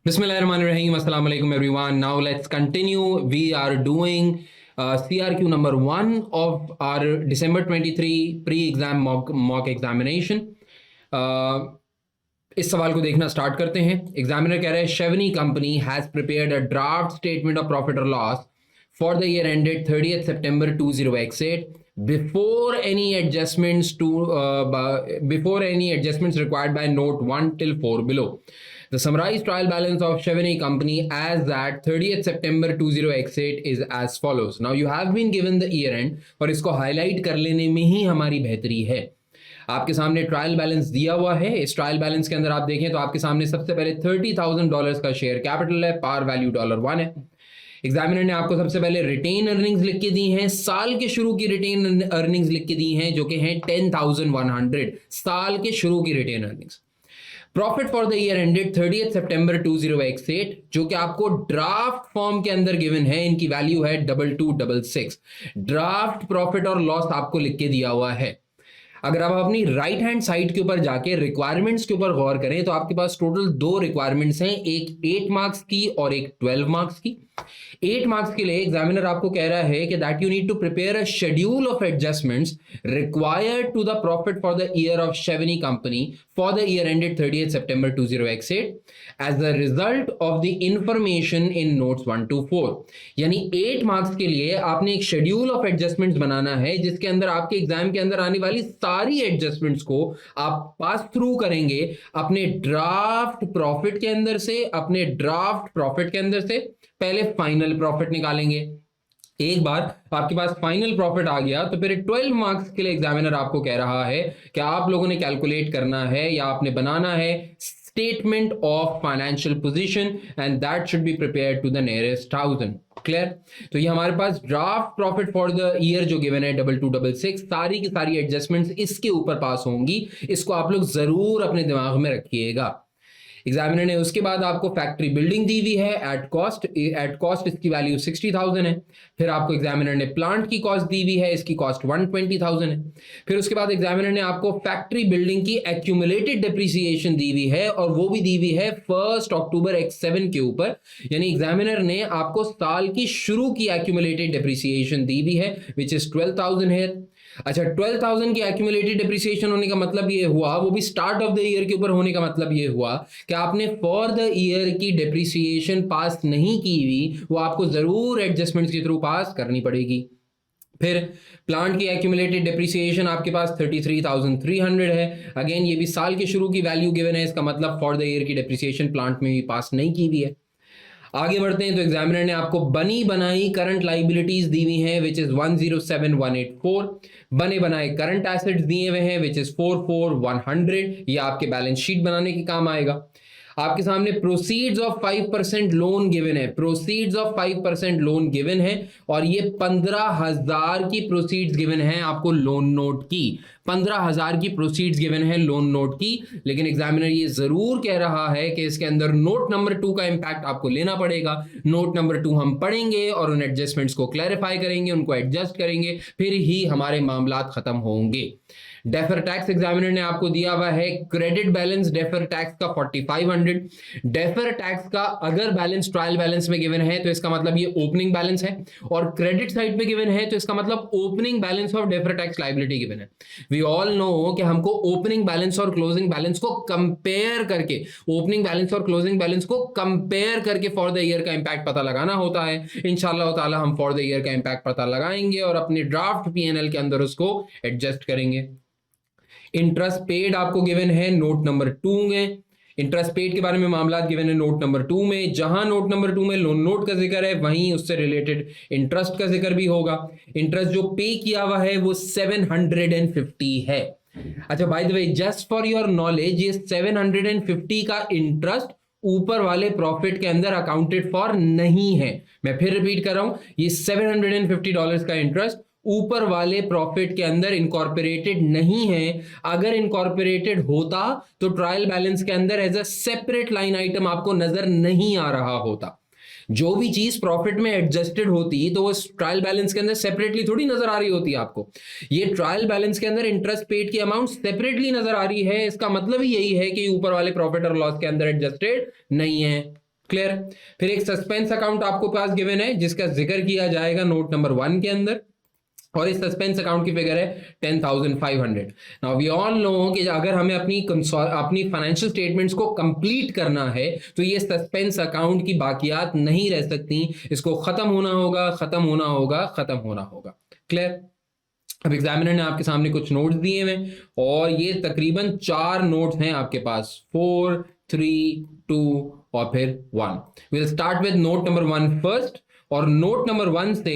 Bismillahirrahmanirrahim. Assalamu alaikum everyone. Now let's continue. We are doing CRQ number 1 of our December 23 pre-exam mock examination. इस सवाल को देखना start करते हैं। Examiner कह रहा है शेवनी company has prepared a draft statement of profit और loss for the year ended 30th September 20x8 before any adjustments required by note 1 till 4 below. The summarized trial balance of Chevenix company as at 30th September 20x8 is as follows. Now you have been given the year end और इसको highlight कर लेने में ही हमारी बेहतरी है। आपके सामने ट्रायल बैलेंस दिया हुआ है। इस ट्रायल बैलेंस के अंदर आप देखें तो आपके सामने सबसे पहले $30,000 का शेयर कैपिटल है, पार वैल्यू $1 है। एग्जामिनर ने आपको सबसे पहले रिटेन अर्निंग्स लिख के दी हैं, साल के शुरू की रिटेन अर्निंग्स लिख के दी हैं जो कि हैं 10,100 साल के शुरू की retained earnings. Profit for the year ended 30th सितंबर 20x8 जो कि आपको ड्राफ्ट फॉर्म के अंदर गिवन है, इनकी वैल्यू है 2266। ड्राफ्ट प्रॉफिट और लॉस आपको लिख के दिया हुआ है। अगर आप अपनी राइट हैंड साइड के ऊपर जाके रिक्वायरमेंट्स के ऊपर गौर करें तो आपके पास टोटल 2 रिक्वायरमेंट्स हैं, एक 8 मार्क्स की और एक 12 मार्क्स की। 8 मार्क्स के लिए एग्जामिनर आपको कह रहा है कि that you need to prepare a schedule of adjustments required to the profit for the year of शेवनी company for the year ended 30th September 20x8 as the result of the information in notes 1 to 4। यानी 8 marks के लिए आपने एक schedule of adjustments बनाना है जिसके अंदर आपके एग्जाम के अंदर आने वाली सारी एडजस्टमेंट्स को आप पास थ्रू करेंगे अपने ड्राफ्ट प्रॉफिट के अंदर से, अपने ड्राफ्ट प्रॉफिट के अंदर से पहले फाइनल प्रॉफिट निकालेंगे। एक बार आपके पास फाइनल प्रॉफिट आ गया तो फिर 12 मार्क्स के लिए एग्जामिनर आपको कह रहा है कि आप लोगों ने कैलकुलेट करना है या आपने बनाना है statement of financial position and that should be prepared to the nearest 1000। Clear? तो ये हमारे पास draft profit for the year जो गिवन है 2266, सारी की सारी एडजस्टमेंट्स इसके ऊपर पास होंगी। इसको आप लोग जरूर अपने दिमाग में रखिएगा। एग्जामिनर ने उसके बाद आपको फैक्ट्री बिल्डिंग दी हुई है एट कॉस्ट इसकी वैल्यू 60,000 है। फिर आपको एग्जामिनर ने प्लांट की कॉस्ट दी हुई है, इसकी कॉस्ट 120,000 है। फिर उसके बाद एग्जामिनर ने आपको फैक्ट्री बिल्डिंग की एक्यूमुलेटेड डिप्रिसिएशन दी हुई है और वो भी दी हुई है 1 अक्टूबर X7 के ऊपर। यानी एग्जामिनर ने आपको साल की शुरू की एक्यूमुलेटेड डिप्रिसिएशन दी हुई है विच इज 12,000 है। अच्छा, 12,000 की एक्यूमुलेटेड डिप्रिसिएशन होने का मतलब ये हुआ, वो भी स्टार्ट ऑफ द ईयर के ऊपर होने का मतलब ये हुआ कि आपने फॉर द ईयर की डिप्रिसिएशन पास नहीं की हुई, वो आपको जरूर एडजस्टमेंट्स के थ्रू पास करनी पड़ेगी। फिर प्लांट की एक्यूमुलेटेड डिप्रिसिएशन आपके पास 33,300 है। अगेन ये भी साल के शुरू की वैल्यू गिवन है, इसका मतलब फॉर द ईयर की डिप्रिसिएशन प्लांट में भी पास नहीं की हुई है। आगे बढ़ते हैं तो एग्जामिनर ने आपको बनी बनाई करंट लाइबिलिटीज दी हुई हैं विच इज 107,184। बने बनाए करंट एसेट्स दिए हुए हैं विच इज 44,100। ये आपके बैलेंस शीट बनाने के काम आएगा। आपके सामने प्रोसीड्स ऑफ 5% लोन गिवन है, प्रोसीड्स ऑफ 5% लोन गिवन है और ये 15,000 की प्रोसीड्स गिवन है आपको लोन नोट की। 15,000 की प्रोसीड्स गिवन है लोन नोट की। लेकिन एग्जामिनर ये जरूर कह रहा है कि इसके अंदर नोट नंबर 2 का इंपैक्ट आपको लेना पड़ेगा। नोट नंबर 2 हम पढ़ेंगे और उन एडजस्टमेंट्स को क्लैरिफाई करेंगे, उनको एडजस्ट करेंगे, फिर ही हमारे मामलात खत्म होंगे। डेफर टैक्स एग्जामिनर ने आपको दिया हुआ है क्रेडिट बैलेंस डेफर टैक्स का 4500। डेफर टैक्स का अगर बैलेंस ट्रायल बैलेंस में गिवन है तो इसका मतलब ये ओपनिंग बैलेंस है और क्रेडिट साइड पे गिवन है तो इसका मतलब opening balance of defer tax liability given है। वी ऑल नो कि हमको ओपनिंग बैलेंस और क्लोजिंग बैलेंस को कंपेयर करके, ओपनिंग बैलेंस और क्लोजिंग बैलेंस को कंपेयर करके फॉर द ईयर का इंपैक्ट पता लगाना होता है। इंशाल्लाह ताला हम फॉर द ईयर का इंपैक्ट पता लगाएंगे और अपने ड्राफ्ट पीएनएल के अंदर उसको एडजस्ट करेंगे। इंटरेस्ट पेड आपको गिवन है नोट नंबर 2 में। इंटरेस्ट पेड के बारे में मामला गिवन है नोट नंबर 2 में। जहां नोट नंबर 2 में लोन नोट का जिक्र है वहीं उससे रिलेटेड इंटरेस्ट का जिक्र भी होगा। इंटरेस्ट जो पे किया हुआ है वो 750 है। अच्छा, bye the way just for your knowledge, ये 750 का इंटरेस्ट ऊपर वाले प्रॉफिट के अंदर अकाउंटेड फॉर नहीं है। मैं फिर रिपीट कर रहा हूं, ये $750 का इंटरेस्ट ऊपर वाले प्रॉफिट के अंदर इनकॉर्पोरेटेड नहीं है। अगर इनकॉर्पोरेटेड होता तो ट्रायल बैलेंस के अंदर as a separate line item आपको नजर नहीं आ रहा होता। जो भी चीज प्रॉफिट में एडजस्टेड होती तो वो ट्रायल बैलेंस के अंदर सेपरेटली थोड़ी नजर आ रही होती आपको। ये ट्रायल बैलेंस के अंदर इंटरेस्ट पेड की अमाउंट सेपरेटली नजर आ रही है। इसका मतलब ही यही है कि ऊपर वाले प्रॉफिट और लॉस के अंदर एडजस्टेड नहीं है। क्लियर। फिर एक सस्पेंस अकाउंट आपको पास गिवन है जिसका जिक्र किया जाएगा नोट नंबर 1 के अंदर, और इस सस्पेंस अकाउंट की फिगर है 10,500। नाउ वी ऑल नो कि अगर हमें अपनी फाइनेंशियल स्टेटमेंट्स को कंप्लीट करना है तो ये सस्पेंस अकाउंट की बाकियात नहीं रह सकती, इसको खत्म होना होगा, खत्म होना होगा, खत्म होना होगा। क्लियर। अब एग्जामिनर ने आपके सामने कुछ नोट्स दिए हुए और ये तकरीबन 4 नोट्स हैं आपके पास, 4, 3, 2 और फिर 1। Will start with note number 1 first, और नोट नंबर 1 से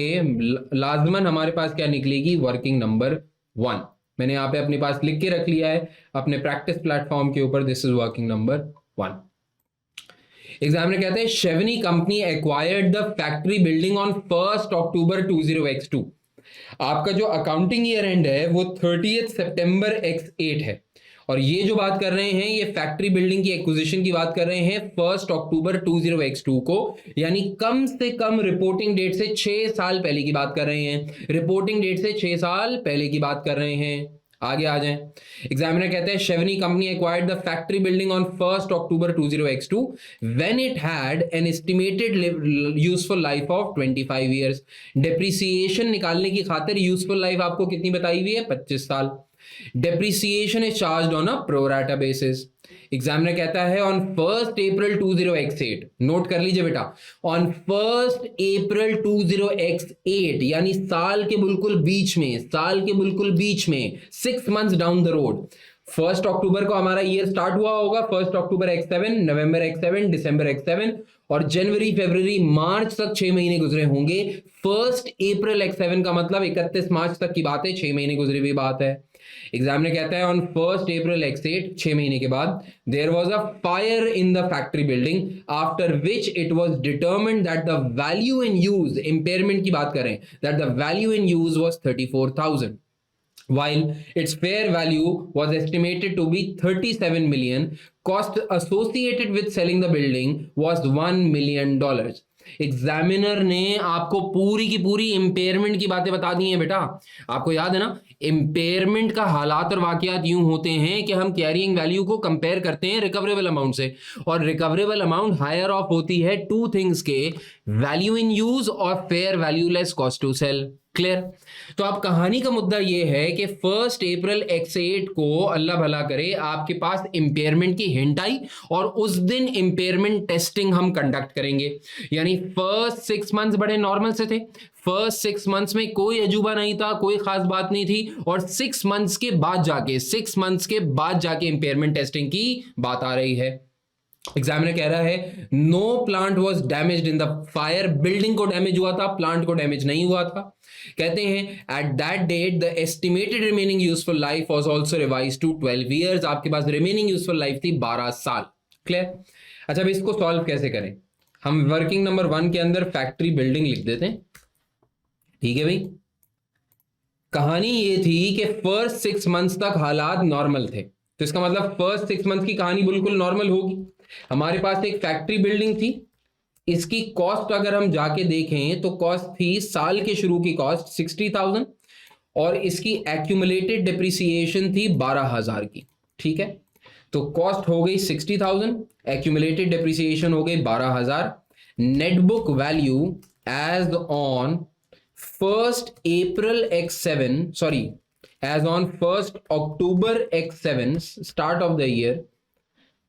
लाजमन हमारे पास क्या निकलेगी, वर्किंग नंबर 1। मैंने यहाँ पे अपने पास लिख के रख लिया है अपने प्रैक्टिस प्लेटफॉर्म के ऊपर, this is working number 1। Examiner कहते हैं शेवनी company acquired the factory building on 1 October 20x2। आपका जो अकाउंटिंग ईयर एंड है वो 30 सितंबर x8 है, और ये जो बात कर रहे हैं ये फैक्ट्री बिल्डिंग की एक्विजिशन की बात कर रहे हैं 1 अक्टूबर 20x2 को, यानी कम से कम रिपोर्टिंग डेट से 6 साल पहले की बात कर रहे हैं, रिपोर्टिंग डेट से 6 साल पहले की बात कर रहे हैं। आगे आ जाएं। एग्जामिनर कहते हैं शेवनी company acquired the factory building on 1 October 20x2 when it had an estimated useful life of 25 years. Depreciation निकालने की खातिर यूजफुल लाइफ आपको कितनी बताई हुई है, 25 साल। Depreciation is charged on a pro rata basis. Examiner कहता है ऑन 1 अप्रैल 20x8, नोट कर लीजिए बेटा, ऑन 1 अप्रैल 20x8 यानी साल के बिल्कुल बीच में, साल के बिल्कुल बीच में, 6 मंथ्स डाउन द रोड। 1 अक्टूबर को हमारा ईयर स्टार्ट हुआ होगा, 1 अक्टूबर x7, नवंबर x7, दिसंबर x7, और जनवरी, फरवरी, मार्च तक 6 महीने गुजरे होंगे। 1 अप्रैल x7 का मतलब 31 मार्च तक की बात है, 6 महीने गुजरी हुई बात है। एग्जामिनर कहता है ऑन 1 अप्रैल x8, 6 महीने के बाद, there was a fire in the factory building after which it was determined that the value in use, impairment की बात करें, that the value in use was 34,000 while its fair value was estimated to be 37 million. Cost associated with selling the building was $1 million. Examiner ने आपको पूरी की पूरी impairment की बातें बता दी हैं बेटा। आपको याद है ना, इंपेयरमेंट का हालात और वाकयात यूं होते हैं कि हम कैरिंग वैल्यू को कंपेयर करते हैं रिकवरेबल अमाउंट से, और रिकवरेबल अमाउंट हायर ऑफ होती है 2 थिंग्स के, वैल्यू इन यूज और fair value less cost to sell. Clear. तो अब कहानी का मुद्दा यह है कि 1 अप्रैल x8 को अल्लाह भला करे आपके पास इंपेयरमेंट की हिंट आई, और उस दिन इंपेयरमेंट टेस्टिंग हम कंडक्ट करेंगे। यानी फर्स्ट 6 मंथ्स बड़े नॉर्मल से थे, फर्स्ट 6 मंथ्स में कोई अजूबा नहीं था, कोई खास बात नहीं थी, और 6 मंथ्स के बाद जाके इंपेयरमेंट टेस्टिंग की बात आ रही है। एग्जामिनर कह रहा है no plant was damaged in the fire, building को डैमेज हुआ था, प्लांट को डैमेज नहीं हुआ था। कहते हैं at that date the estimated remaining useful life was also revised to 12 years. आपके पास रिमेनिंग यूजफुल लाइफ थी 12 साल। क्लियर। अच्छा, अब इसको सॉल्व कैसे करें, हम वर्किंग नंबर 1 के अंदर फैक्ट्री बिल्डिंग लिख देते हैं। ठीक है भाई, कहानी ये थी कि फर्स्ट 6 मंथ्स तक हालात नॉर्मल थे, तो इसका मतलब फर्स्ट 6 मंथ्स की कहानी बिल्कुल नॉर्मल होगी। हमारे पास एक फैक्ट्री बिल्डिंग थी, इसकी कॉस्ट अगर हम जाके देखें तो कॉस्ट थी, साल के शुरू की कॉस्ट 60,000, और इसकी एक्यूमुलेटेड डिप्रिसिएशन थी 12,000 की। ठीक है, तो कॉस्ट हो गई 60,000, एक्यूमुलेटेड डिप्रिसिएशन हो गई 12,000। Net book value as on 1 April x7, sorry as on 1 October x7, start of the year,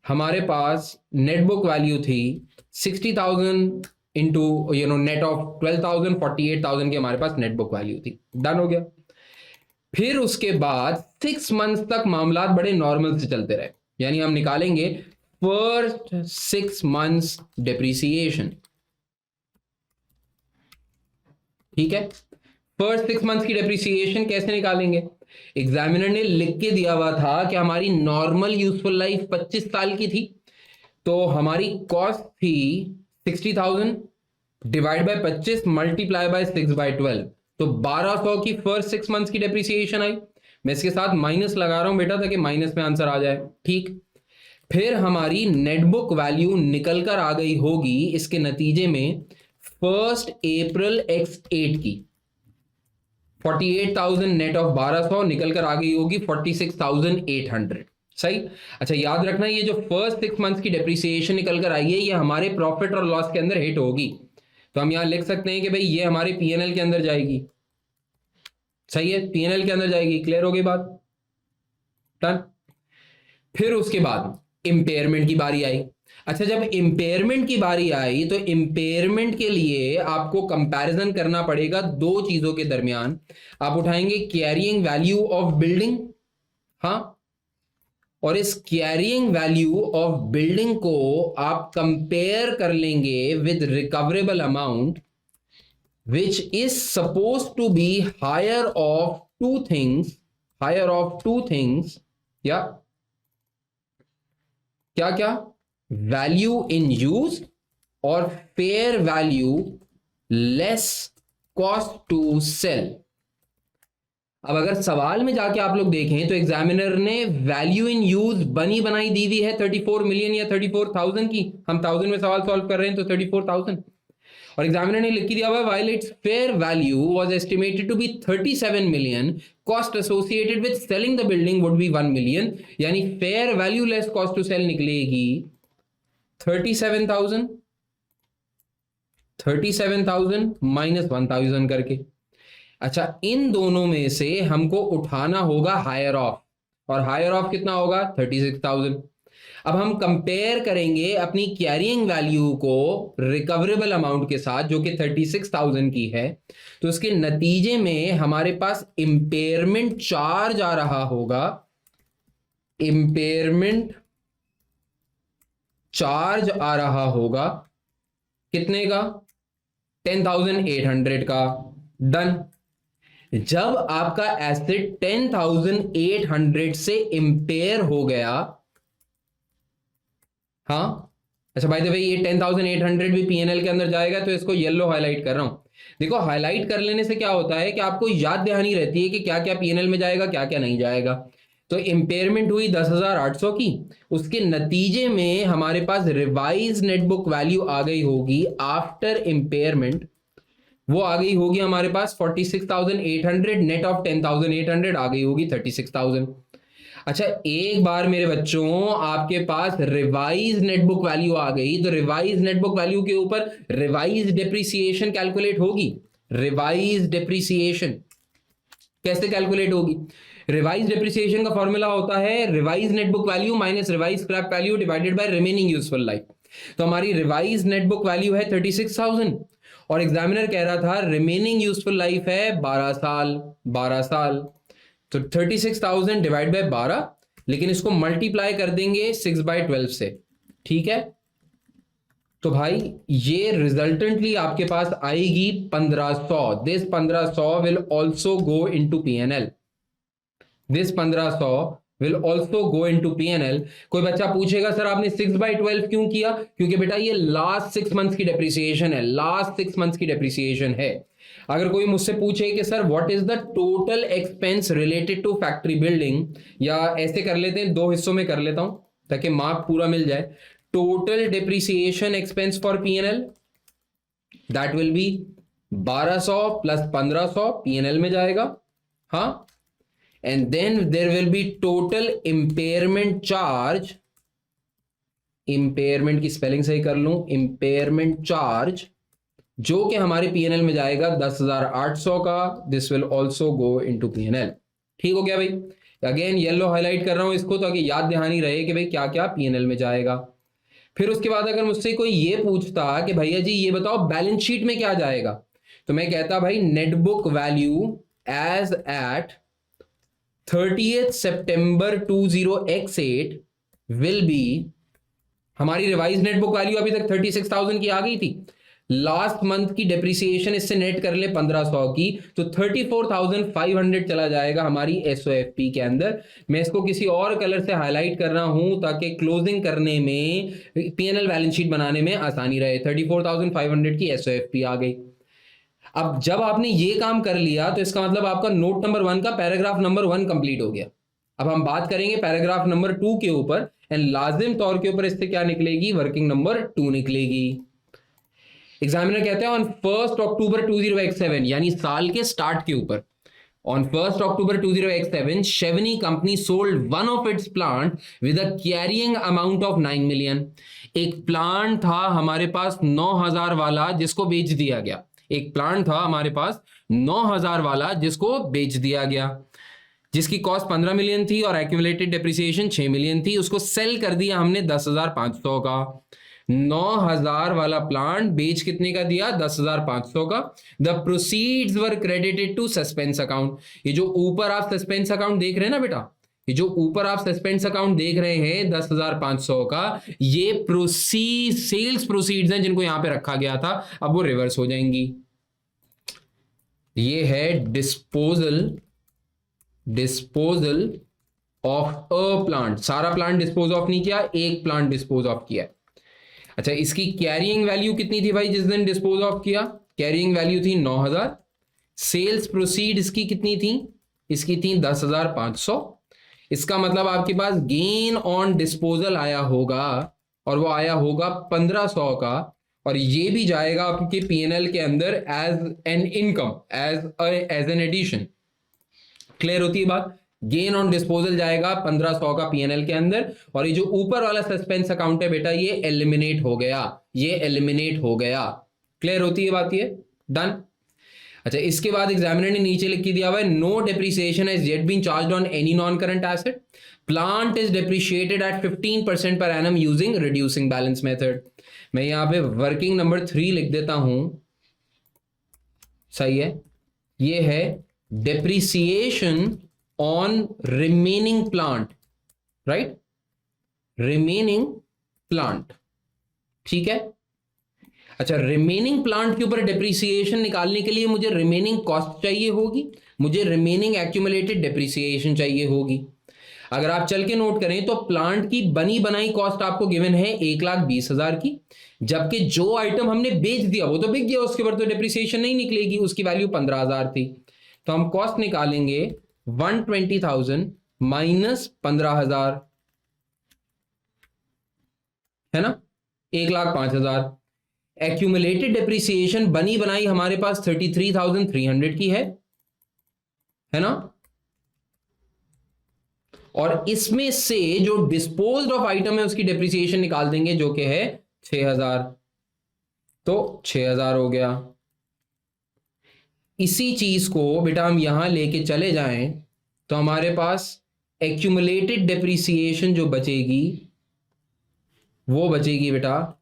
हमारे पास नेट बुक वैल्यू थी 60,000 इंटू नेट ऑफ 12,000, 48,000 की हमारे पास नेट बुक वैल्यू थी। डन हो गया। फिर उसके बाद 6 मंथ्स तक मामला बड़े नॉर्मल से चलते रहे, यानी हम निकालेंगे फर्स्ट 6 मंथ्स डिप्रिसिएशन। ठीक है, फर्स्ट 6 मंथ्स की डिप्रिसिएशन कैसे निकालेंगे, एग्जामिनर ने लिख के दिया हुआ था कि हमारी नॉर्मल यूजफुल लाइफ 25 साल की थी, तो हमारी कॉस्ट थी 60,000 डिवाइड बाय 25 मल्टीप्लाई बाय 6/12, तो 1200 की फर्स्ट 6 मंथ्स की डिप्रिसिएशन आई। मैं इसके साथ माइनस लगा रहा हूं बेटा ताकि माइनस में आंसर आ जाए। ठीक, फिर हमारी नेट बुक वैल्यू निकल कर आ गई होगी इसके नतीजे में 1 अप्रैल x8 की 48,000 नेट ऑफ 1200 निकल कर आ गई होगी 46,800। सही। अच्छा याद रखना, ये जो फर्स्ट 6 मंथ्स की डेप्रिसिएशन निकल कर आई है ये हमारे प्रॉफिट और लॉस के अंदर हिट होगी, तो हम यहां लिख सकते हैं कि भाई ये हमारे पीएनएल के अंदर जाएगी। सही है, पीएनएल के अंदर जाएगी। क्लियर होगी बात? डन। फिर उसके बाद इंपेयरमेंट की बारी आई। अच्छा जब इंपेयरमेंट की बारी आई तो इंपेयरमेंट के लिए आपको कंपैरिजन करना पड़ेगा दो चीजों के दरमियान। आप उठाएंगे कैरिंग वैल्यू ऑफ बिल्डिंग, हाँ, और इस कैरिंग वैल्यू ऑफ बिल्डिंग को आप कंपेयर कर लेंगे with recoverable amount which is suppose to be higher of two things, higher of two things, या क्या क्या, वैल्यू इन यूज और fair value less cost to sell. अब अगर सवाल में जाके आप लोग देखें तो एग्जामिनर ने वैल्यू इन यूज बनी बनाई दी हुई है 34 मिलियन या 34,000 की। हम 1000 में सवाल सॉल्व कर रहे हैं तो 34,000, और एग्जामिनर ने लिख दिया हुआ while its fair value was estimated to be 37 million, cost associated with selling the building would be 1 million, यानी fair value less cost to sell निकलेगी 37,000, 37,000 माइनस 1,000 करके। अच्छा इन दोनों में से हमको उठाना होगा हायर ऑफ, और हायर ऑफ कितना होगा 36,000। अब हम कंपेयर करेंगे अपनी कैरिंग वैल्यू को रिकवरेबल अमाउंट के साथ जो कि 36,000 की है, तो इसके नतीजे में हमारे पास इंपेयरमेंट चार्ज आ रहा होगा, इंपेयरमेंट चार्ज आ रहा होगा कितने का, 10,800 का। डन। जब आपका एसेट 10,800 से इंपेयर हो गया, हाँ, अच्छा भाई तो भाई ये 10,800 भी पीएनएल के अंदर जाएगा, तो इसको येलो हाईलाइट कर रहा हूं। देखो हाईलाइट कर लेने से क्या होता है कि आपको याद दहानी रहती है कि क्या क्या पीएनएल में जाएगा क्या क्या नहीं जाएगा। तो इंपेयरमेंट हुई 10,800 की, उसके नतीजे में हमारे पास रिवाइज नेटबुक वैल्यू आ गई होगी आफ्टर इंपेयरमेंट, वो आ गई होगी हमारे पास 46,800, नेट ऑफ 10,800 आ गई होगी 36,000। अच्छा एक बार मेरे बच्चों आपके पास रिवाइज नेटबुक वैल्यू आ गई, तो रिवाइज नेटबुक वैल्यू के ऊपर रिवाइज डेप्रिसिएशन कैलकुलेट होगी। रिवाइज डेप्रिसिएशन कैसे कैलकुलेट होगी? रिवाइज डेप्रिसिएशन का फॉर्मूला होता है revise net book value minus revise scrap value divided by remaining useful life. तो हमारी रिवाइज नेटबुक वैल्यू है 36,000 और एग्जामिनर कह रहा था रिमेनिंग यूजफुल लाइफ है 12 साल, 12 साल। तो 36,000 डिवाइड बाय 12, लेकिन इसको मल्टीप्लाई कर देंगे 6/12 से, ठीक है। तो भाई ये रिजल्टेंटली आपके पास आएगी 1500। This 1500 will also go into PNL, this 1500 will also go into PNL. कोई बच्चा पूछेगा सर आपने 6/12 क्यों किया? क्योंकि बेटा ये लास्ट 6 मंथ्स की डेप्रिसिएशन है, लास्ट 6 मंथ्स की डेप्रिसिएशन है। अगर कोई मुझसे पूछे कि sir what is the total expense related to factory building, या ऐसे कर लेते हैं, दो हिस्सों में कर लेता हूं ताकि मार्क पूरा मिल जाए। Total depreciation expense for PNL that will be 1200 plus 1500 PNL में जाएगा, हाँ। And then there will be total impairment charge, impairment की स्पेलिंग सही कर लूं, इंपेयरमेंट चार्ज जो कि हमारे पीएनएल में जाएगा 10,800 का। This will also go into PNL. ठीक हो गया भाई? अगेन येलो हाईलाइट कर रहा हूं इसको ताकि याद दहानी रहे कि भाई क्या क्या पीएनएल में जाएगा। फिर उसके बाद अगर मुझसे कोई ये पूछता कि भैया जी ये बताओ बैलेंस शीट में क्या जाएगा, तो मैं कहता भाई net book value as at 30th September 20x8 will be, हमारी रिवाइज नेट बुक वैल्यू अभी तक 36,000 की आ गई थी, लास्ट मंथ की डेप्रिसिएशन इससे नेट कर ले 1500 की, तो 34,500 चला जाएगा हमारी एसओएफपी के अंदर। मैं इसको किसी और कलर से हाईलाइट कर रहा हूं ताकि क्लोजिंग करने में, पीएनएल बैलेंस शीट बनाने में आसानी रहे। 34,500 की एसओएफपी आ गई। अब जब आपने ये काम कर लिया तो इसका मतलब आपका नोट नंबर 1 का पैराग्राफ नंबर 1 कंप्लीट हो गया। अब हम बात करेंगे पैराग्राफ नंबर 2 के ऊपर, एंड लाजिम तौर के ऊपर इससे क्या निकलेगी, वर्किंग नंबर 2 निकलेगी। एग्जामिनर कहते हैं ऑन 1 अक्टूबर 20x7, यानी साल के स्टार्ट के ऊपर On 1st October 2007, Chevron company sold one of its plant with a carrying amount of 9 million. एक प्लांट था हमारे पास 9,000 वाला जिसको बेच दिया गया. एक प्लांट था हमारे पास 9,000 वाला जिसको बेच दिया गया, जिसकी कॉस्ट 15 मिलियन थी और एक्यूमुलेटेड डेप्रिसिएशन 6 मिलियन थी. उसको सेल कर दिया हमने 10,500 का. 9,000 वाला प्लांट बेच कितने का दिया? 10,500 का. The proceeds were credited to suspense account. ये जो ऊपर आप सस्पेंस अकाउंट देख रहे हैं ना बेटा, ये जो ऊपर आप सस्पेंस अकाउंट देख रहे हैं 10,500 का, ये सेल्स प्रोसीड्स हैं जिनको यहां पे रखा गया था. अब वो रिवर्स हो जाएंगी. ये है डिस्पोजल ऑफ अ प्लांट. सारा प्लांट डिस्पोज ऑफ नहीं किया, एक प्लांट डिस्पोज ऑफ किया. अच्छा, इसकी कैरिंग वैल्यू कितनी थी भाई जिस दिन डिस्पोज ऑफ किया? कैरिंग वैल्यू थी 9,000. सेल्स प्रोसीड इसकी कितनी थी? इसकी थी 10,500. इसका मतलब आपके पास गेन ऑन डिस्पोजल आया होगा और वो आया होगा 1,500 का, और ये भी जाएगा आपके पीएनएल के अंदर as an income, as an addition. Clear होती है बात? गेन ऑन डिस्पोजल जाएगा 1,500 का पीएनएल के अंदर, और ये जो ऊपर वाला सस्पेंस अकाउंट है बेटा ये एलिमिनेट हो गया, ये एलिमिनेट हो गया. क्लियर होती है बात? ये डन. अच्छा, इसके बाद एग्जामिनर ने नीचे लिख के दिया हुआ है no depreciation has yet been charged on any non current asset. Plant is depreciated at 15% per annum using reducing balance method. मैं यहां पे वर्किंग नंबर 3 लिख देता हूं. सही है. ये है depreciation on remaining plant, right? Remaining plant. ठीक है. अच्छा, रिमेनिंग प्लांट के ऊपर डेप्रिसिएशन निकालने के लिए मुझे रिमेनिंग कॉस्ट चाहिए होगी, मुझे रिमेनिंग एक्यूमुलेटेड डेप्रिसिएशन चाहिए होगी. अगर आप चल के नोट करें तो प्लांट की बनी बनाई कॉस्ट आपको गिवन है 1,20,000 की, जबकि जो आइटम हमने बेच दिया वो तो बिक गया, उसके ऊपर तो डेप्रिसिएशन नहीं निकलेगी, उसकी वैल्यू 15,000 थी. तो हम कॉस्ट निकालेंगे 120,000 माइनस 15,000, है ना, 1,05,000. एक्यूमुलेटेड डेप्रिसिएशन बनी बनाई हमारे पास 33,300 की है ना, और इसमें से जो डिस्पोज्ड ऑफ आइटम है उसकी डेप्रिसिएशन निकाल देंगे जो कि है 6,000. तो 6,000 हो गया. इसी चीज को बेटा हम यहां लेके चले जाएं तो हमारे पास एक्यूमुलेटेड डेप्रिसिएशन जो बचेगी वो बचेगी बेटा,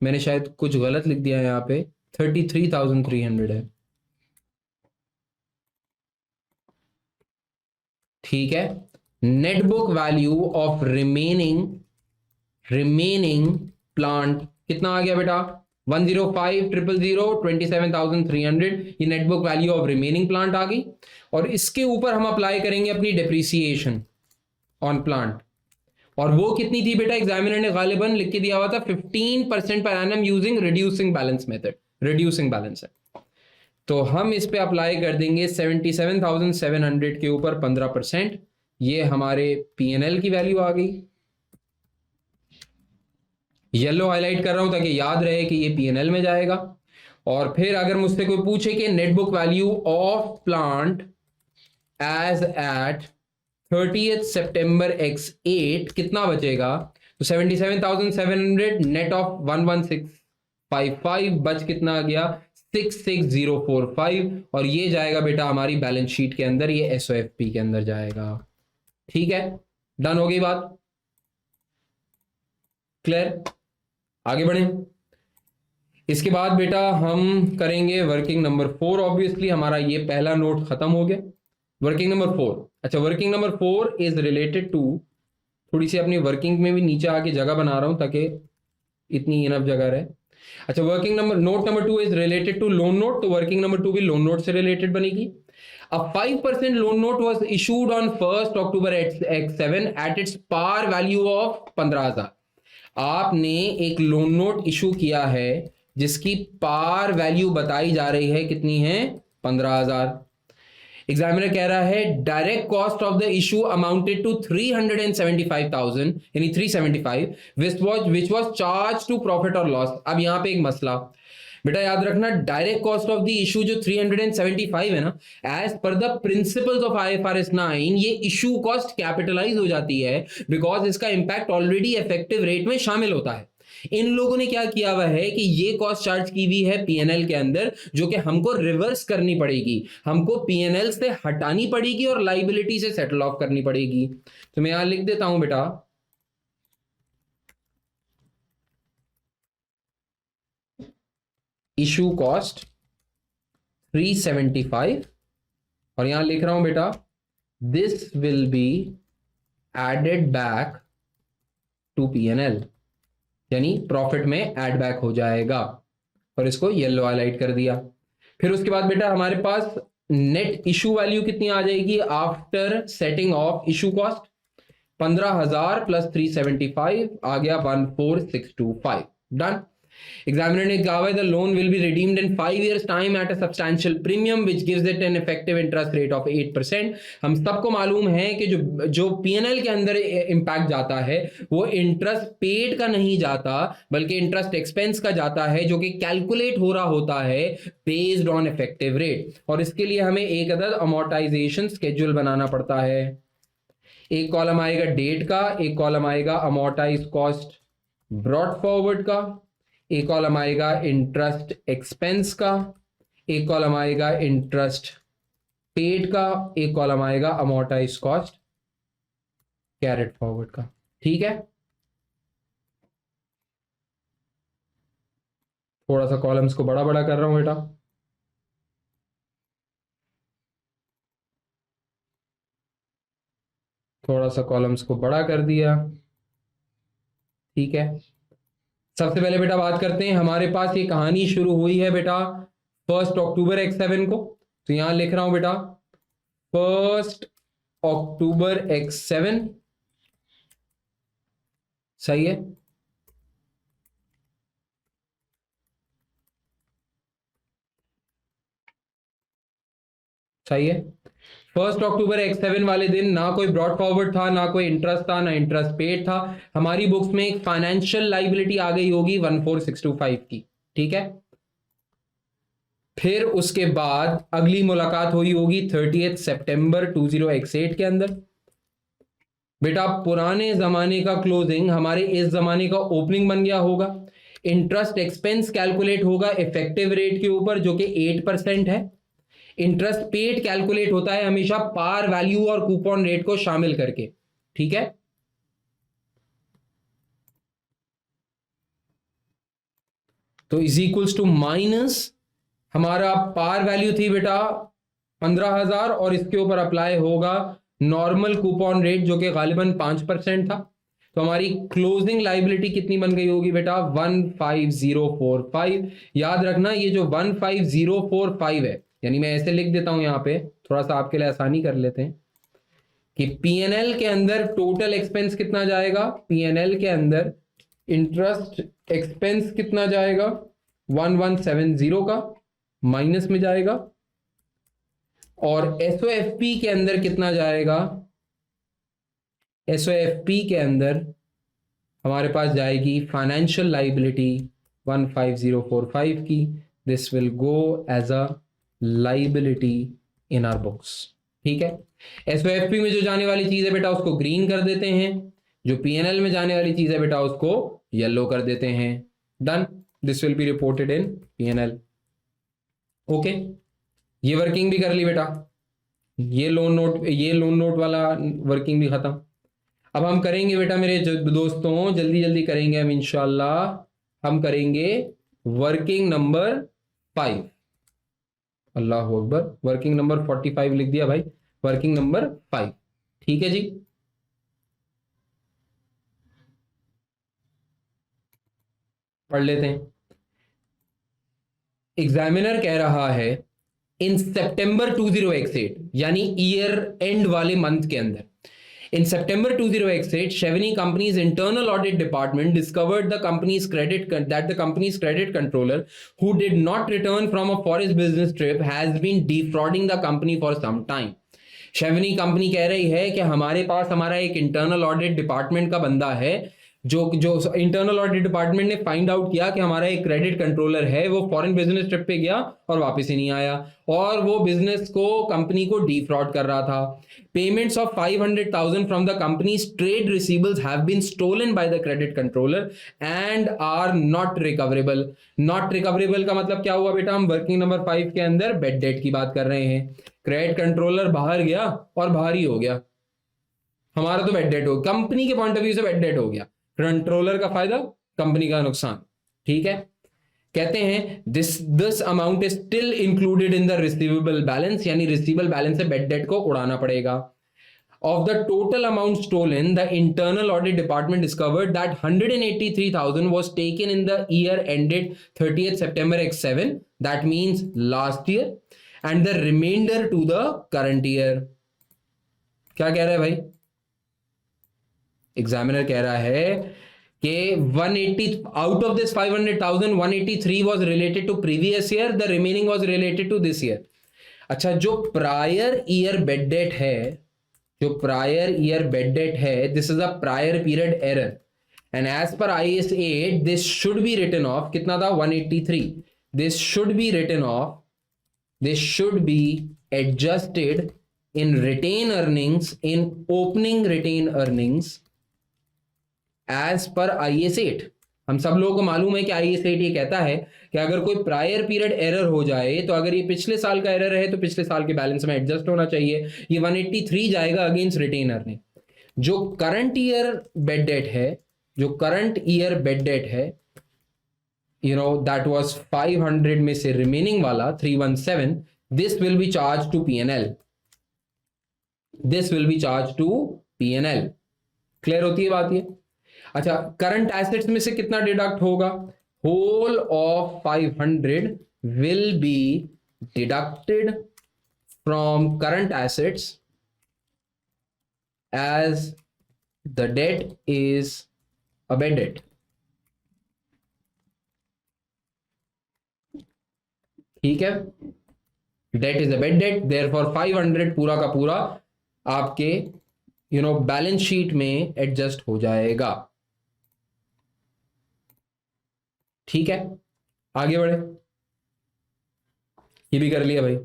मैंने शायद कुछ गलत लिख दिया है यहां पे, 33,300 है. ठीक है. Net book value of remaining plant कितना आ गया बेटा? 105,000 27,300. ये net book value of remaining plant आ गई, और इसके ऊपर हम अप्लाई करेंगे अपनी डेप्रिसिएशन ऑन प्लांट, और वो कितनी थी बेटा? एग्जामिनर ने गालिबन लिख के दिया हुआ था 15% per annum using reducing balance method. Reducing balance है तो हम इस पे अप्लाई कर देंगे 77,700 के ऊपर 15%. ये हमारे पीएनएल की वैल्यू आ गई. येलो हाईलाइट कर रहा हूं ताकि याद रहे कि ये पीएनएल में जाएगा. और फिर अगर मुझसे कोई पूछे कि net book value of plant as at 30th September X8 कितना बचेगा, तो 77,700 नेट ऑफ 11655 बच कितना आ गया? 66,045. और ये जाएगा बेटा हमारी बैलेंस शीट के अंदर, ये एसओएफपी के अंदर जाएगा. ठीक है, डन हो गई बात? क्लियर? आगे बढ़े. इसके बाद बेटा हम करेंगे वर्किंग नंबर 4. ऑब्वियसली हमारा ये पहला नोट खत्म हो गया. Working number 4. अच्छा, working number 4 is related to, थोड़ी सी अपनी वर्किंग में भी नीचे आके जगह बना रहा हूं ताकि इतनी इनफ जगह रहे. अच्छा, working number note number 2 is related to loan note, तो वर्किंग नंबर 2 भी लोन नोट से रिलेटेड बनेगी. A 5% loan note was issued on 1st October X7 at its par value of 15,000. आपने एक लोन नोट इशू किया है जिसकी par value बताई जा रही है कितनी है? 15,000. एग्जामिनर कह रहा है direct cost of the issue amounted to 375,000 यानी 375 which was charge to profit और लॉस. अब यहां पे एक मसला, बेटा याद रखना, direct cost of the issue जो 375 है ना, as per the principles of IFRS 9 ये इशू कॉस्ट कैपिटलाइज हो जाती है बिकॉज इसका इंपैक्ट ऑलरेडी इफेक्टिव रेट में शामिल होता है। इन लोगों ने क्या किया हुआ है कि ये कॉस्ट चार्ज की हुई है पीएनएल के अंदर, जो कि हमको रिवर्स करनी पड़ेगी, हमको पीएनएल से हटानी पड़ेगी और लाइबिलिटी से सेटल ऑफ करनी पड़ेगी। तो मैं यहां लिख देता हूं बेटा, इशू कॉस्ट 375 और यहां लिख रहा हूं बेटा, this will be added back to PNL, यानी प्रॉफिट में ऐड बैक हो जाएगा, और इसको येलो हाईलाइट कर दिया। फिर उसके बाद बेटा हमारे पास नेट इशू वैल्यू कितनी आ जाएगी after setting of issue cost, 15,000 plus 375 आ गया 14,625। डन। एग्जामिनर ने कहा है the loan will be redeemed in 5 years time at a substantial premium which gives it an effective interest rate of 8%। हम सबको मालूम है कि जो पीएनएल के अंदर इंपैक्ट जाता है वो इंटरेस्ट पेड का नहीं जाता बल्कि इंटरेस्ट एक्सपेंस का जाता है, जो कि कैलकुलेट हो रहा होता है बेस्ड ऑन इफेक्टिव रेट, और इसके लिए हमें एक अदद अमोर्टाइजेशन स्केड्यूल बनाना पड़ता है। एक कॉलम आएगा डेट का, एक कॉलम आएगा अमोर्टाइज कॉस्ट ब्रॉट फॉरवर्ड का, एक कॉलम आएगा इंटरेस्ट एक्सपेंस का, एक कॉलम आएगा इंटरेस्ट पेड का, एक कॉलम आएगा अमोर्टाइज कॉस्ट कैरेट फॉरवर्ड का। ठीक है, थोड़ा सा कॉलम्स को बड़ा बड़ा कर रहा हूं बेटा, थोड़ा सा कॉलम्स को बड़ा कर दिया। ठीक है, सबसे पहले बेटा बात करते हैं, हमारे पास ये कहानी शुरू हुई है बेटा 1 अक्टूबर X7 को, तो यहां लिख रहा हूं बेटा 1 अक्टूबर X7, सही है। सही है, 1 अक्टूबर X7 वाले दिन ना कोई ब्रॉड फॉरवर्ड था, ना कोई इंटरेस्ट था, ना इंटरेस्ट पेड था। हमारी बुक्स में एक फाइनेंशियल लाइबिलिटी आ गई होगी 14,625 की। ठीक है, फिर उसके बाद अगली मुलाकात हुई होगी 30 सितंबर 2018 के अंदर। बेटा पुराने जमाने का क्लोजिंग हमारे इस जमाने का ओपनिंग बन गया होगा। इंटरेस्ट एक्सपेंस कैलकुलेट होगा इफेक्टिव रेट के ऊपर जो कि 8% है। इंटरेस्ट पेड कैलकुलेट होता है हमेशा पार वैल्यू और कूपन रेट को शामिल करके। ठीक है, तो इज इक्वल्स टू माइनस हमारा पार वैल्यू थी बेटा 15,000 और इसके ऊपर अप्लाई होगा नॉर्मल कूपन रेट जो कि गालिबन 5% था। तो हमारी क्लोजिंग लाइबिलिटी कितनी बन गई होगी बेटा 15045। याद रखना ये जो 15045 है, यानी मैं ऐसे लिख देता हूं यहां पे, थोड़ा सा आपके लिए आसानी कर लेते हैं कि पीएनएल के अंदर टोटल एक्सपेंस कितना जाएगा, पीएनएल के अंदर इंटरेस्ट एक्सपेंस कितना जाएगा 1170 का माइनस में जाएगा, और एसओएफपी के अंदर कितना जाएगा, एसओएफपी के अंदर हमारे पास जाएगी फाइनेंशियल लाइबिलिटी 15045 की। This will go as a liability in our books. ठीक है, एसओएफपी में जो जाने वाली चीज है बेटा उसको ग्रीन कर देते हैं, जो पीएनएल में जाने वाली चीज है बेटा उसको येलो कर देते हैं। Done, this will be reported in PNL. Okay, ये वर्किंग भी कर ली बेटा, ये लोन नोट वाला वर्किंग भी खत्म। अब हम करेंगे बेटा मेरे दोस्तों, जल्दी जल्दी करेंगे हम इंशाल्लाह। हम करेंगे वर्किंग नंबर 5। अल्लाह अकबर, वर्किंग नंबर 45 लिख दिया भाई, वर्किंग नंबर 5। ठीक है जी, पढ़ लेते हैं। एग्जामिनर कह रहा है इन सितंबर 2018 यानी ईयर एंड वाले मंथ के अंदर, in September 2018 Chevron company's internal audit department discovered the company's credit controller who did not return from a forest business trip has been defrauding the company for some time। शेवनी company कह रही है कि हमारे पास हमारा एक इंटरनल ऑडिट डिपार्टमेंट का बंदा है जो जो इंटरनल ऑडिट डिपार्टमेंट ने फाइंड आउट किया कि हमारा एक क्रेडिट कंट्रोलर है, वो फॉरेन बिजनेस ट्रिप पे गया और वापस ही नहीं आया, और वो बिजनेस को, कंपनी को डिफ्रॉड कर रहा था. Payments of 500,000 from the company's trade receivables have been stolen by the credit controller and are not recoverable. Not recoverable का मतलब क्या हुआ बेटा? हम वर्किंग नंबर 5 के अंदर बेड डेट की बात कर रहे हैं. क्रेडिट कंट्रोलर बाहर गया और बाहर ही हो गया, हमारा तो बेड डेट हो, कंपनी के पॉइंट ऑफ व्यू से बेड डेट हो गया. कंट्रोलर का फायदा, कंपनी का नुकसान. ठीक है, कहते हैं this amount is still included in the receivable balance, यानी रिसीवेबल बैलेंस से बेड डेट को उड़ाना पड़ेगा. Of the total amount stolen, the internal audit department discovered that 183,000 was taken in the year ended 30th September X7, that means last year, and the remainder to the current year. क्या कह रहा है भाई? Examiner कह रहा है कि 180 out of this 500,000, 183 was related to previous year, the remaining was related to this year. अच्छा, जो प्रायर ईयर बेड डेट है, जो प्रायर ईयर बेड डेट है, this is a prior period error, and as per IAS 8 this should be written off, कितना था? 183. This should be written off, this should be adjusted in retained earnings, in opening retained earnings as per IAS 8. हम सब लोगों को मालूम है कि IAS 8 ये कहता है कि अगर कोई प्रायर पीरियड एरर हो जाए, तो अगर ये पिछले साल का एरर है तो पिछले साल के बैलेंस में एडजस्ट होना चाहिए. ये 183 जाएगा अगेंस्ट रिटेन अर्निंग. जो करंट ईयर बेड डेट है, जो करंट ईयर बेड डेट है, यू नो दैट वाज 500 में से रिमेनिंग वाला 317, this will be charge to P&L. This will be charge to P&L. Clear होती है बात ये? अच्छा, करंट एसेट्स में से कितना डिडक्ट होगा? Whole of 500 will be deducted from current assets as the debt is a bad debt. ठीक है, debt is a bad debt, therefore 500 पूरा का पूरा आपके बैलेंस शीट में एडजस्ट हो जाएगा. ठीक है, आगे बढ़े. ये भी कर लिया भाई.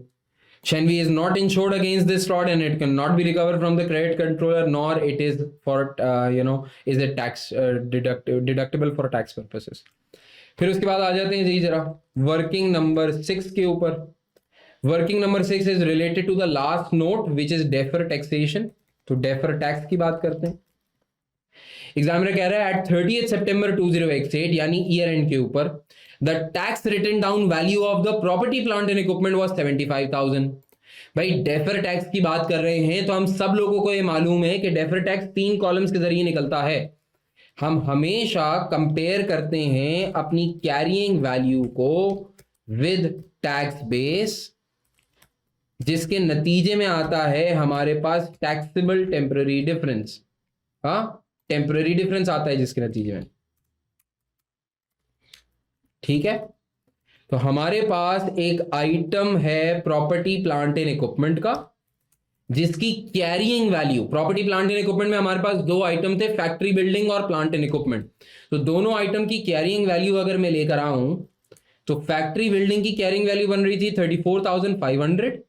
Shenvi is not insured against this fraud and it cannot be recovered from the credit controller, nor it is for is it tax deductible for tax purposes. फिर उसके बाद आ जाते हैं जी जरा वर्किंग नंबर 6 के ऊपर. Working number 6 is related to the last note which is defer taxation. तो defer tax की बात करते हैं. एग्जामिनर कह रहा है एट 30th September 2018, यानी ईयर एंड के ऊपर, the tax written down value of the property plant and equipment was 75,000. भाई डेफर टैक्स की बात कर रहे हैं तो हम सब लोगों को ये मालूम है कि डेफर टैक्स 3 कॉलम्स के जरिए निकलता है. हम हमेशा कंपेयर करते हैं अपनी कैरिंग वैल्यू को विद टैक्स बेस, जिसके नतीजे में आता है हमारे पास टैक्सेबल टेम्पररी डिफरेंस. हाँ, टेम्पररी डिफरेंस आता है जिसके नतीजे में. ठीक है, तो हमारे पास एक आइटम है प्रॉपर्टी प्लांट एंड इक्विपमेंट का, जिसकी carrying value, property plant and equipment में हमारे पास 2 आइटम थे, फैक्ट्री बिल्डिंग और प्लांट एंड इक्विपमेंट. तो दोनों आइटम की कैरिंग वैल्यू अगर मैं लेकर आऊं तो फैक्ट्री बिल्डिंग की कैरिंग वैल्यू बन रही थी 34,500,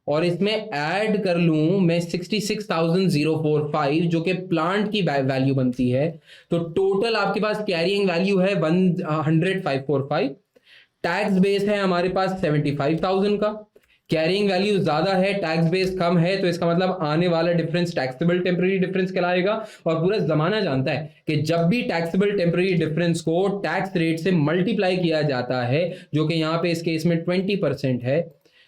और इसमें ऐड कर लूं मैं 66,045 जो कि प्लांट की वैल्यू बनती है, तो टोटल आपके पास कैरिंग वैल्यू है 100,545. टैक्स बेस है हमारे पास 75,000 का. कैरिंग वैल्यू ज्यादा है, टैक्स बेस कम है, तो इसका मतलब आने वाला डिफरेंस टैक्सेबल टेम्पररी डिफरेंस कहलाएगा. और पूरा जमाना जानता है कि जब भी टैक्सेबल टेम्पररी डिफरेंस को टैक्स रेट से मल्टीप्लाई किया जाता है, जो कि यहां पे इस केस में 20% है,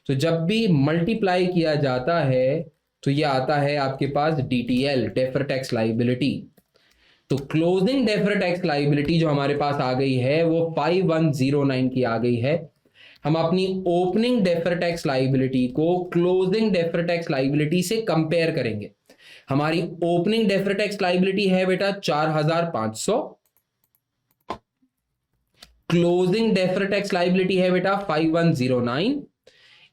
तो जब भी मल्टीप्लाई किया जाता है तो ये आता है आपके पास DTL, डेफर टैक्स लाइबिलिटी. तो क्लोजिंग डेफर टैक्स लाइबिलिटी जो हमारे पास आ गई है वो 5109 की आ गई है. हम अपनी ओपनिंग डेफर टैक्स लाइबिलिटी को क्लोजिंग डेफर टैक्स लाइबिलिटी से कंपेयर करेंगे. हमारी ओपनिंग डेफर टैक्स लाइबिलिटी है बेटा 4,500, क्लोजिंग डेफर टैक्स लाइबिलिटी है बेटा 5109.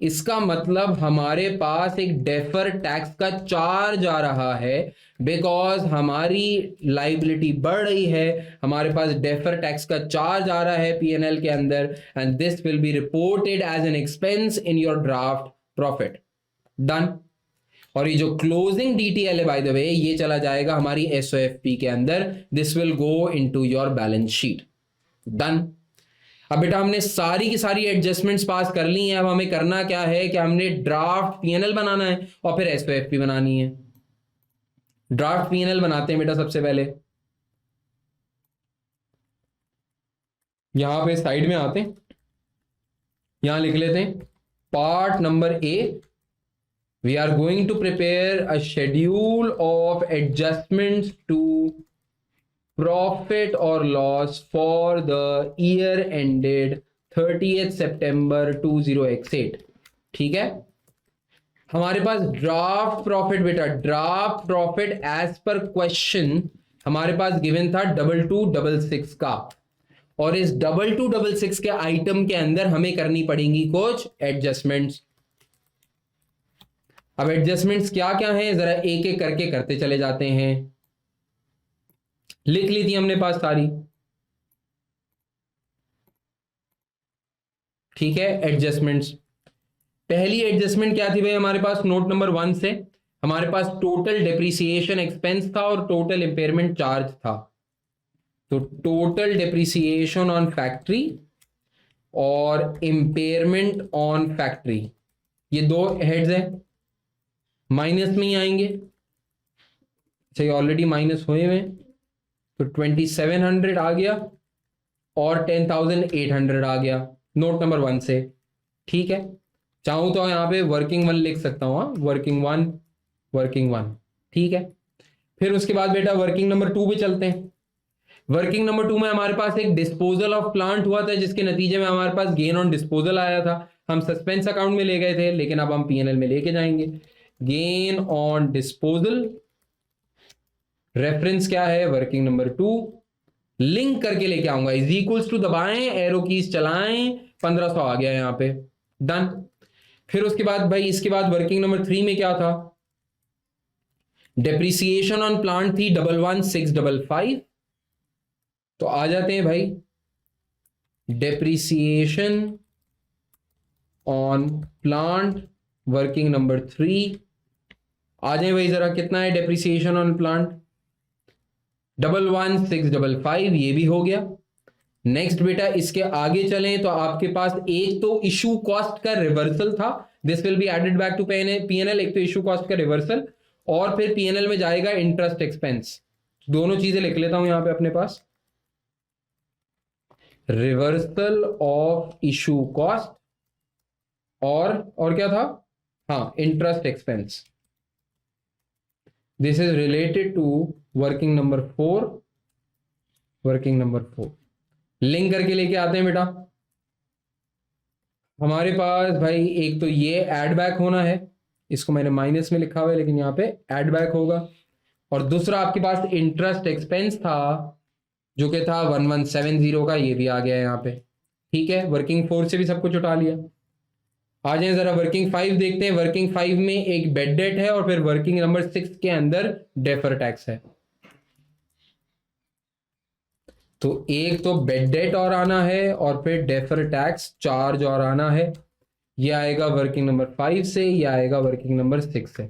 इसका मतलब हमारे पास एक डेफर टैक्स का चार्ज आ रहा है, बिकॉज हमारी लाइबिलिटी बढ़ रही है, हमारे पास डेफर टैक्स का चार्ज आ रहा है पीएनएल के अंदर, and this will be reported as an expense in your draft profit. Done. और ये जो क्लोजिंग डीटीएल है बाय द वे, ये चला जाएगा हमारी एसओएफपी के अंदर, this will go into your balance sheet. Done. अब बेटा हमने सारी की सारी एडजस्टमेंट्स पास कर ली हैं, अब हमें करना क्या है कि हमने ड्राफ्ट पीएनएल बनाना है और फिर एसओएफपी बनानी है। ड्राफ्ट पीएनएल बनाते हैं बेटा सबसे पहले, यहां पे साइड में आते हैं, यहां लिख लेते हैं part number A, we are going to prepare a schedule of adjustments to profit or loss for the year ended 30th September 20x8। ठीक है, हमारे पास ड्राफ्ट प्रॉफिट बेटा, draft profit as per question हमारे पास गिवन था 2266 का, और इस 2266 के आइटम के अंदर हमें करनी पड़ेंगी कुछ एडजस्टमेंट्स। अब एडजस्टमेंट्स क्या क्या हैं जरा एक एक करके करते चले जाते हैं। लिख ली थी हमने पास सारी, ठीक है। एडजस्टमेंट्स, पहली एडजस्टमेंट क्या थी भाई हमारे पास, नोट नंबर 1 से हमारे पास टोटल डेप्रिसिएशन एक्सपेंस था और टोटल इंपेयरमेंट चार्ज था। तो टोटल डेप्रिसिएशन ऑन फैक्ट्री और इंपेयरमेंट ऑन फैक्ट्री, ये दो हेड्स हैं, माइनस में ही आएंगे। अच्छा ये ऑलरेडी माइनस हुए हुए, तो 2700 आ गया और 10,800 आ गया नोट नंबर 1 से, ठीक है। चाहूं तो यहां पे वर्किंग 1 लिख सकता हूं, वर्किंग 1, ठीक है। फिर उसके बाद बेटा वर्किंग नंबर 2 पे चलते हैं। वर्किंग नंबर 2 में हमारे पास एक डिस्पोजल ऑफ प्लांट हुआ था, जिसके नतीजे में हमारे पास गेन ऑन डिस्पोजल आया था। हम सस्पेंस अकाउंट में ले गए थे, लेकिन अब हम पीएनएल में लेके जाएंगे। गेन ऑन डिस्पोजल, रेफरेंस क्या है, वर्किंग नंबर 2, लिंक करके लेके आऊंगा, इज इक्वल्स टू दबाएं, एरो कीज चलाएं, 1500 आ गया यहां पे। डन। फिर उसके बाद भाई इसके बाद वर्किंग नंबर 3 में क्या था, डेप्रिसिएशन ऑन प्लांट थी 111655, तो आ जाते हैं भाई depreciation on plant working number 3, आ जाए भाई जरा, कितना है डेप्रिसिएशन ऑन प्लांट, 111655, ये भी हो गया। नेक्स्ट बेटा इसके आगे चलें तो आपके पास एक तो इशू कॉस्ट का रिवर्सल था, this will be added back to PNL, एक तो इशू कॉस्ट का रिवर्सल और फिर पीएनएल में जाएगा इंटरेस्ट एक्सपेंस। दोनों चीजें लिख लेता हूं यहां पे अपने पास, रिवर्सल ऑफ इशू कॉस्ट और क्या था, हाँ interest expense. This is related to working number 4, link करके लेके आते हैं बेटा। हमारे पास भाई एक तो ये ऐड बैक होना है, इसको मैंने माइनस में लिखा हुआ है लेकिन यहाँ पे ऐड बैक होगा, और दूसरा आपके पास इंटरेस्ट एक्सपेंस था जो कि था 1170 का, ये भी आ गया यहाँ पे, ठीक है। वर्किंग 4 से भी सब कुछ उठा लिया। आ जाए जरा वर्किंग 5 देखते हैं। वर्किंग 5 में एक बेड डेट है और फिर वर्किंग नंबर 6 के अंदर डेफर टैक्स है। तो एक तो बेड डेट और आना है और फिर डेफर टैक्स चार्ज और आना है, ये आएगा वर्किंग नंबर 5 से, ये आएगा वर्किंग नंबर 6 से।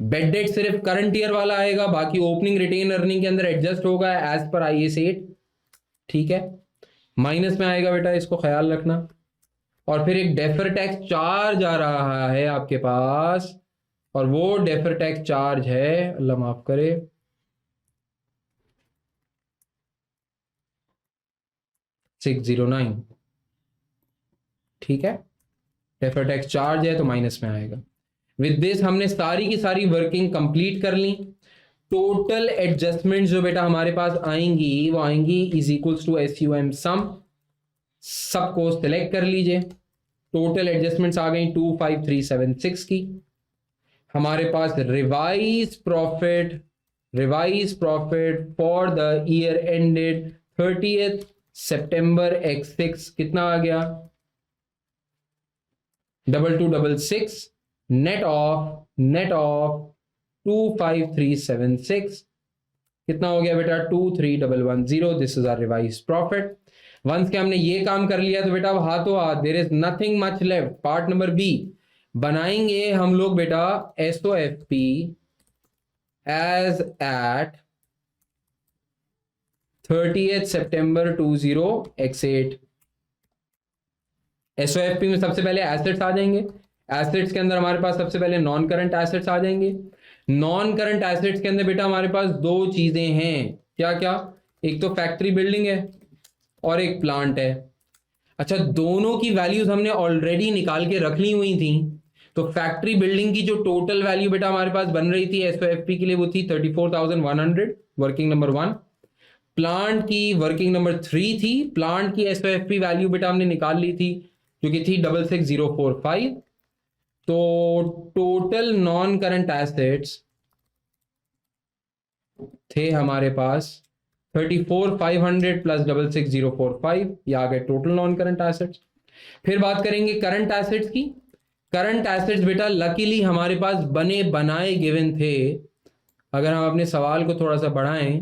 बेड डेट सिर्फ करंट ईयर वाला आएगा, बाकी ओपनिंग रिटेन अर्निंग के अंदर एडजस्ट होगा एज पर IAS 8, ठीक है। माइनस में आएगा बेटा, इसको ख्याल रखना। और फिर एक डेफर टैक्स चार्ज आ रहा है आपके पास, और वो डेफर टैक्स चार्ज है, अल्लाह माफ करे, 609, ठीक है। डेफर टैक्स चार्ज है तो माइनस में आएगा। विद दिस हमने सारी की सारी वर्किंग कंप्लीट कर ली। टोटल एडजस्टमेंट जो बेटा हमारे पास आएंगी वो आएंगी इज इक्वल्स टू SUM सम, सबको सिलेक्ट कर लीजिए। टोटल एडजस्टमेंट्स आ गई 25376 की। हमारे पास revise profit for the year ended 30th September X6 कितना आ गया, 2266 net of 25376 कितना हो गया बेटा 23110. This is are revise profit. Once के हमने ये काम कर लिया तो बेटा अब हाथों हाथ there is nothing much left. Part number B बनाएंगे हम लोग बेटा SOFP as at 30th September 20x8. SOFP में सबसे पहले एसेट्स आ जाएंगे. एसेट्स के अंदर हमारे पास सबसे पहले नॉन करंट एसेट्स आ जाएंगे. नॉन करंट एसेट्स के अंदर बेटा हमारे पास दो चीजें हैं. क्या क्या? एक तो फैक्ट्री बिल्डिंग है और एक प्लांट है. अच्छा, दोनों की वैल्यूज हमने ऑलरेडी निकाल के रख ली हुई थी. तो फैक्ट्री बिल्डिंग की जो टोटल वैल्यू बेटा हमारे पास बन रही थी SOFP के लिए वो थी 34,100 वर्किंग नंबर 1. प्लांट की वर्किंग नंबर 3 थी. प्लांट की SOFP वैल्यू बेटा हमने निकाल ली थी जो कि थी 66045. तो टोटल नॉन करंट एसेट्स थे हमारे पास 34,500 प्लस 66045. ये आ गए टोटल नॉन करंट एसेट्स. फिर बात करेंगे करंट एसेट्स की. करंट एसेट्स बेटा लकीली हमारे पास बने बनाए गिवन थे. अगर हम अपने सवाल को थोड़ा सा बढ़ाएं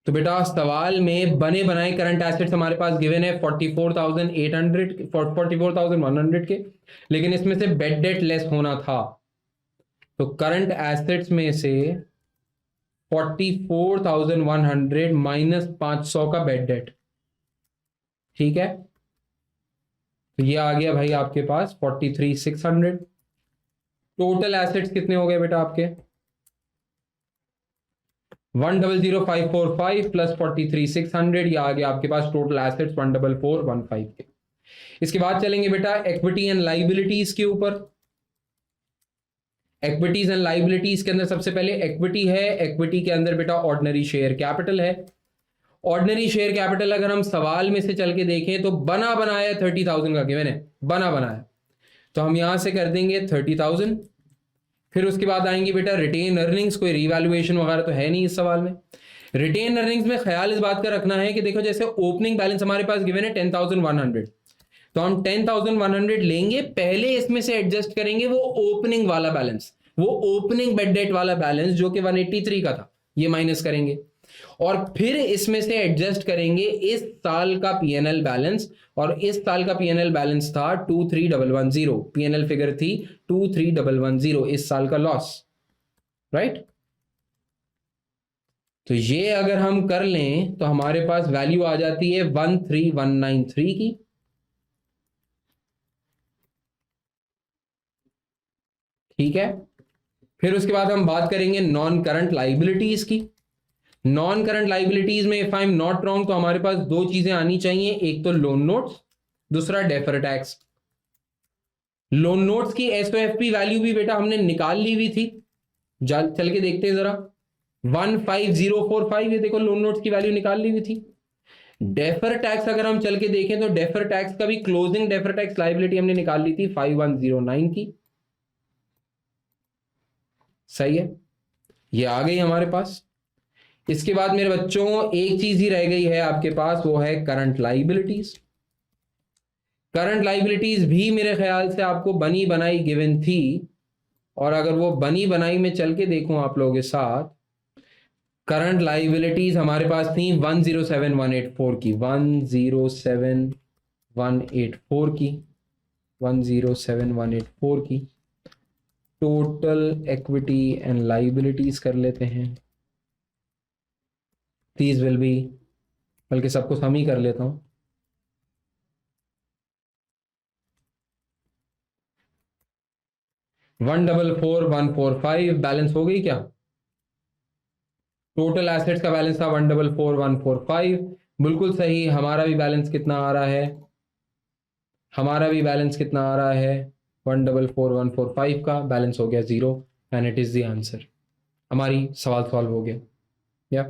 तो बेटा सवाल में बने बनाए करंट एसेट्स हमारे पास गिवन है 44,100 के, लेकिन इसमें से बेड डेट लेस होना था. तो करंट एसेट्स में से 44,100 माइनस 500 का बेड डेट. ठीक है, तो ये आ गया भाई आपके पास 43,600. टोटल एसेट्स कितने हो गए बेटा आपके 100,545 प्लस 43,600. ये आ गया आपके पास टोटल एसेट्स 14415 के. इसके बाद चलेंगे बेटा इक्विटी एंड लाइबिलिटीज के ऊपर. इक्विटीज एंड लाइबिलिटीज के अंदर सबसे पहले इक्विटी है. इक्विटी के अंदर बेटा ऑर्डिनरी शेयर कैपिटल है. ऑर्डिनरी शेयर कैपिटल अगर हम सवाल में से चल के देखें तो बना बनाया 30,000 का गिवन है. बना बनाया तो हम यहां से कर देंगे 30,000. फिर उसके बाद आएंगे बेटा रिटेन अर्निंग्स. कोई रिवैल्यूएशन वगैरह तो है नहीं इस सवाल में. रिटेन अर्निंग्स में ख्याल इस बात का रखना है कि देखो जैसे ओपनिंग बैलेंस हमारे पास गिवन है 10,100, तो हम 10,100 लेंगे. पहले इसमें से एडजस्ट करेंगे वो ओपनिंग वाला बैलेंस, वो ओपनिंग बेड डेट वाला बैलेंस जो कि 183 का था, ये माइनस करेंगे. और फिर इसमें से एडजस्ट करेंगे इस साल का पीएनएल बैलेंस. और इस साल का पीएनएल बैलेंस था 23,110. पीएनएल फिगर थी 23,110 इस साल का लॉस. राइट, तो ये अगर हम कर लें तो हमारे पास वैल्यू आ जाती है 13,193 की. ठीक है, फिर उसके बाद हम बात करेंगे नॉन करंट लाइबिलिटीज की. नॉन करंट लाइबिलिटीज में if I am not wrong तो हमारे पास दो चीजें आनी चाहिए. एक तो लोन नोट्स, दूसरा डेफर टैक्स. लोन नोट्स की SOFP वैल्यू भी बेटा हमने निकाल ली हुई थी. चल के देखते हैं जरा 15045. ये देखो लोन नोट्स की वैल्यू निकाल ली हुई थी. डेफर टैक्स अगर हम चल के देखें तो डेफर टैक्स का भी क्लोजिंग डेफर टैक्स लाइबिलिटी हमने निकाल ली थी 5109 की. सही है, ये आ गई हमारे पास. इसके बाद मेरे बच्चों एक चीज ही रह गई है आपके पास, वो है करंट लाइबिलिटीज. करंट लाइबिलिटीज भी मेरे ख्याल से आपको बनी बनाई गिवन थी. और अगर वो बनी बनाई में चल के देखूं आप लोगों के साथ, करंट लाइबिलिटीज हमारे पास थी 107,184 की. 107,184 की. 107,184 की. टोटल इक्विटी एंड लाइबिलिटीज कर लेते हैं. दीज विल बी, बल्कि सबको सम ही कर लेता हूं. $144,145 बैलेंस हो गई क्या? टोटल एसेट्स का बैलेंस था 144,145. बिल्कुल सही. हमारा भी बैलेंस कितना आ रहा है? हमारा भी बैलेंस कितना आ रहा है? 144,145 का बैलेंस हो गया 0 and it is the answer. हमारी सवाल सॉल्व हो गया. या